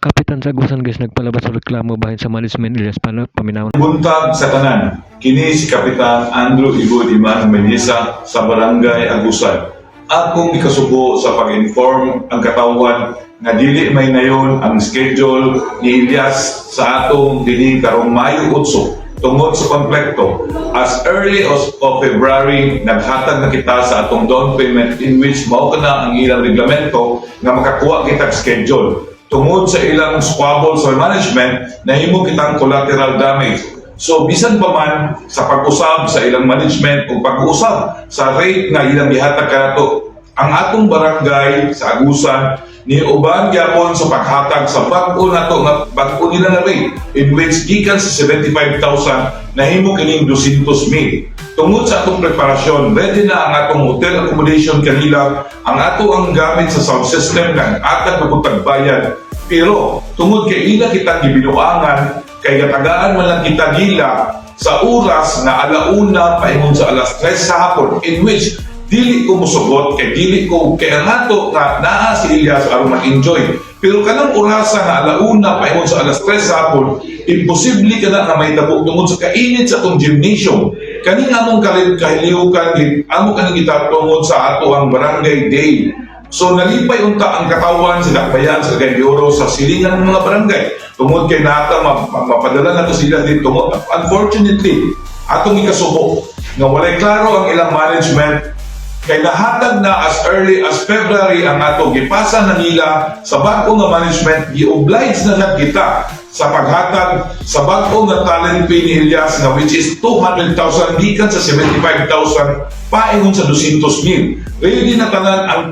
Kapitan Sagusan guys nagpalabas og reklamo bahin sa management Ilyas para paminawon. Buntag sa tanan, kini si Kapitan Andrew Igo Diman Menisa sa Barangay Agusan. Akong ikasubo sa pag-inform ang katawan nga dili may nayon ang schedule ni Ilyas sa atong dining karong Mayo 8 tungod sa konflikto. As early as of February, naghatag na kita sa atong down payment in which mao na ang ilang reglamento nga makakuha kita schedule. Tungod sa ilang squabble sa management, nahimo kitang collateral damage. So, bisan pa man sa pag-usab sa ilang management o pag-usab sa rate nga ilang gihatag kanato, ang atong barangay sa Agusan ni uban gyapon sa paghatag sa bag-o nato nga bag-o nila na rate in which gikan sa 75,000 nahimo kining 200,000. Tungod sa atong preparasyon, ready na ang atong hotel accommodation kanila, ang ato ang gamit sa sound system ng atag na pagbayad. Pero tungod kay ila kitang gibinuangan, kay gatagaan man lang kita gila sa oras na alauna paingon sa alas 3 sa hapon, in which dili ko musugot kay dili ko kay ang ato nga naa si Ilyas aron mag-enjoy. Pero kanang orasa nga alauna paingon sa alas 3 sa hapon, imposible ka na may tabo tungod sa kainit sa atong gymnasium. Kani nga among kahiliukan, amo kaning gitatungod sa ato ang barangay day. So nalipay unta ang katawan sa dakbayan sa Gayoro sa silingan ng mga barangay. Tungod kay nata mapadala na to sila dito. Unfortunately, atong ikasubo nga walay klaro ang ilang management kay nahatag na as early as February ang ato gipasa na nila sa bag-o nga management, gi-oblige na lang kita sa paghatag sa bag-o nga talent pay ni Ilyas nga which is 200,000 gikan sa 75,000 paingon sa 200,000. Ready na tanan ang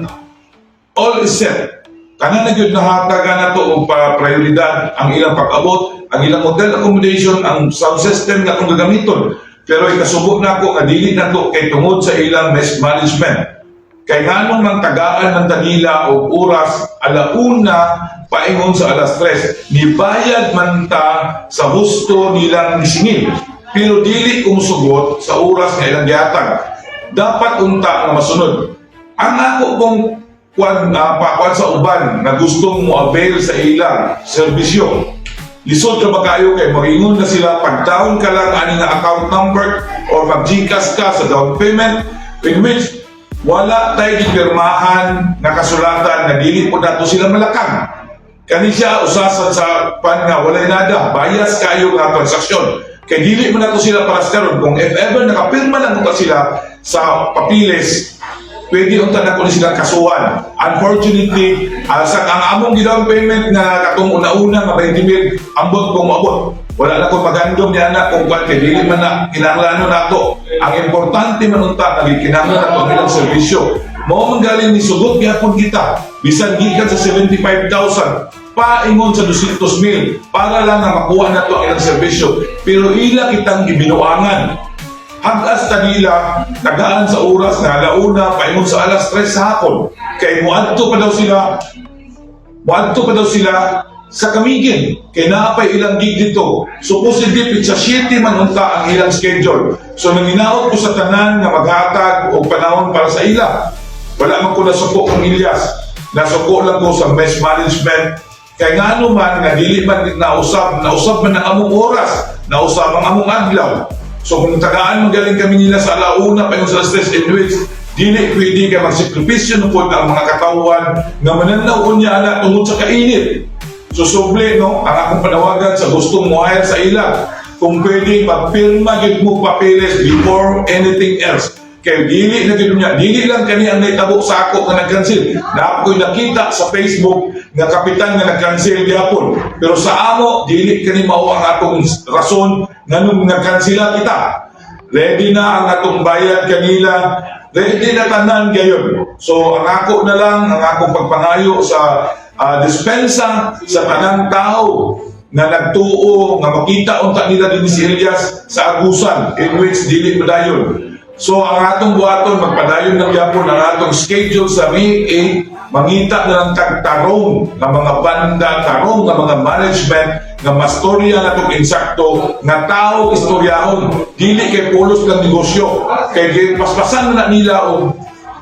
all is set. Tanan na gyud nahatagan nato og prioridad ang ilang pag-abot, ang ilang hotel accommodation, ang sound system nga atong gagamiton. Pero ikasubok na ako nga dili na to kay tungod sa ilang mismanagement. Kay nganong mang tagaan ng tagila o oras alauna paingon sa alas 3, nibayad man ta sa husto nilang nisingil. Pero dili kumusugot sa oras nga ilang gihatag. Dapat unta nga masunod. Ang ako kung kuan sa uban na gustong mo avail sa ilang serbisyo. Lisod ka ba kayo kay maringon na sila pag-down ka lang ani nga account number or mag-GCash ka sa down payment in which wala tayo gipirmahan nga kasulatan na dili po nato sila malakang. Kani siya usasan sa pan nga walay nada, bias kayo nga transaksyon. Kay dili mo nato sila para sa karon kung if ever nakapirma lang ko sila sa papilis, pwede unta na ko silang kasuhan. Unfortunately, sa ang among gidown payment nga katong una-una nga 20,000 ambot kung maabot. Wala na ko magandom niya na kung kwan kay dili man na kinahanglan nato. Ang importante man unta nga kinahanglan nato ang ilang serbisyo. Mao man galing ni sugot gyapon kita. Bisan gikan sa 75,000 paingon sa 200,000 para lang na makuha nato ang ilang serbisyo. Pero ila kitang gibinuangan. Hagas tagila, tagaan sa oras na alauna, paingon sa alas 3 sa hapon. Kay muadto pa daw sila sa Kamigin. Kay naapay ilang gig dito. Supposedly, pitsa 7 man unta ang ilang schedule. So nanginaot ko sa tanan nga maghatag o panahon para sa ila. Wala man ko nasuko kong Ilyas. Nasuko lang ko sa mess management. Kay nga man, nga dili man nausab man ang among oras, nausab ang among adlaw. So kung tagaan magaling kami nila sa alauna pa yung sa stress in which dili pwede ka magsakripisyo po ang mga katawan nga mananaw niya na tungod sa kainit. So suble no, ang akong panawagan sa gustong mo hire sa ila kung pwede magpirma gid mo papeles before anything else. Kaya dili na gid niya, dili lang kani ang naitabo sa ako nga nag-cancel. Na ako'y nakita sa Facebook nga kapitan nga nag-cancel gyapon. Pero sa amo dili kani mao ang atong rason nganong nag-cancela kita. Ready na ang atong bayad kanila. Ready na tanan gayon. So ang ako na lang ang akong pagpangayo sa dispensa sa tanang tao na nagtuo nga makita unta nila din si Ilyas sa Agusan in which dili padayon. So ang atong buhaton magpadayon ng yapon ang atong schedule sa May 8, mangita na lang tarong ng mga banda, tarong ng mga management nga mastorya na itong insakto nga tao istoryahon dili kay pulos ng negosyo kay paspasan na nila o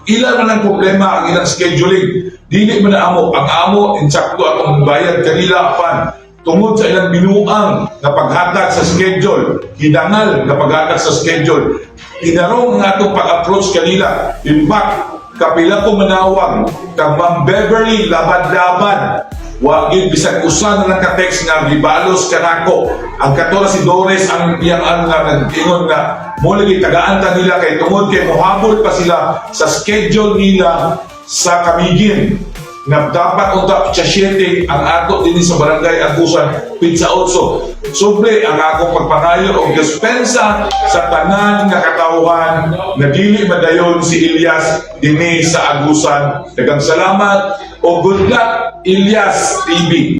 ilan man ang problema ang ilang scheduling. Dili man na amo, ang amo insakto akong bayad kanila apan tungod sa ilang binuang na paghatag sa schedule, hidangal na paghatag sa schedule. Inarong nga itong pag-approach kanila. In fact, kapila ko manawag kag Ma'am Beverly labad-labad. Wagin bisag usa na lang ka-text nga gibalos kanako. Ang katora si Doris ang iyang nag-ingon na mo lagi tagaan ta nila kay tungod kay mohabol pa sila sa schedule nila sa Camiguin na dapat unta sa 7 ang ato din sa Barangay Agusan pizza 8. Sobre ang akong pagpangayo og dispensa sa tanan nga katawhan na dili madayon si Elias dinhi sa Agusan. Daghang salamat o good luck Elias TV.